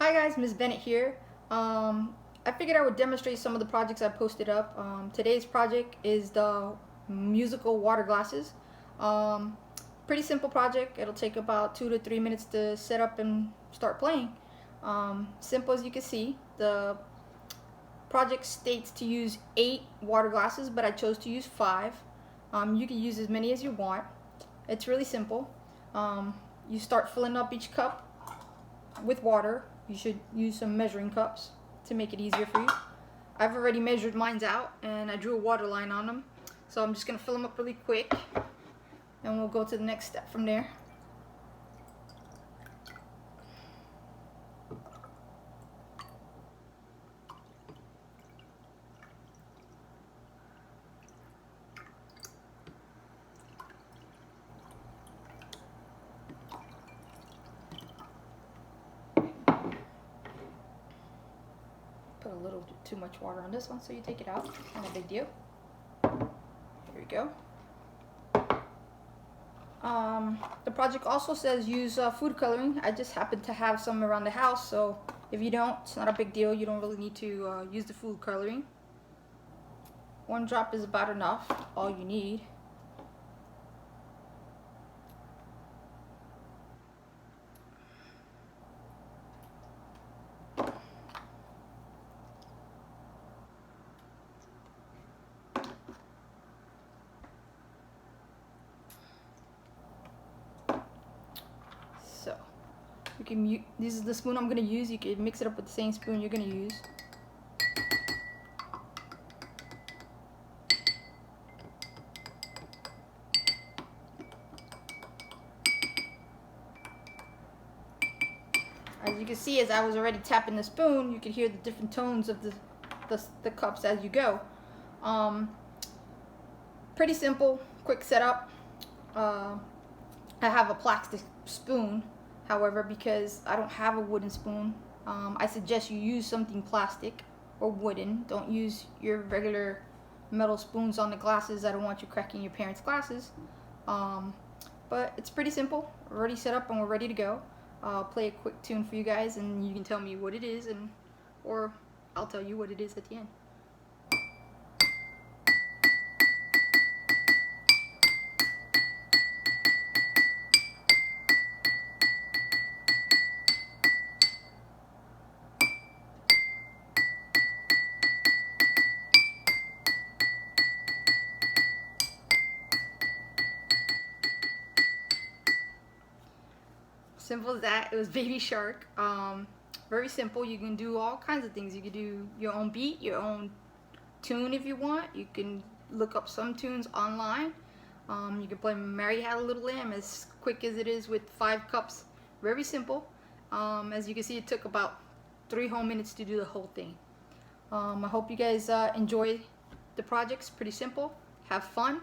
Hi guys, Ms. Bennett here. I figured I would demonstrate some of the projects I posted up. Today's project is the musical water glasses. Um, Pretty simple project. It'll take about 2 to 3 minutes to set up and start playing. Simple as you can see. The project states to use 8 water glasses, but I chose to use 5. You can use as many as you want. It's really simple. You start filling up each cup with water. You should use some measuring cups to make it easier for you. I've already measured mine out and I drew a water line on them. So I'm just going to fill them up really quick and we'll go to the next step from there. Put a little bit too much water on this one, so you take it out. Not a big deal. Here we go. The project also says use food coloring. I just happen to have some around the house, so if you don't, it's not a big deal. You don't really need to use the food coloring. 1 drop is about enough, all you need. So you can this is the spoon I'm going to use. You can mix it up with the same spoon you're going to use. As you can see, as I was already tapping the spoon, you can hear the different tones of the cups as you go. Pretty simple, quick setup. I have a plastic spoon, however, because I don't have a wooden spoon, I suggest you use something plastic or wooden. Don't use your regular metal spoons on the glasses. I don't want you cracking your parents' glasses. But it's pretty simple. We're already set up and we're ready to go. I'll play a quick tune for you guys and you can tell me what it is, or I'll tell you what it is at the end. Simple as that. It was Baby Shark. Very simple. You can do all kinds of things. You can do your own beat, your own tune if you want. You can look up some tunes online. You can play Mary Had a Little Lamb as quick as it is with 5 cups. Very simple. As you can see, it took about 3 whole minutes to do the whole thing. I hope you guys enjoy the project. It's pretty simple. Have fun.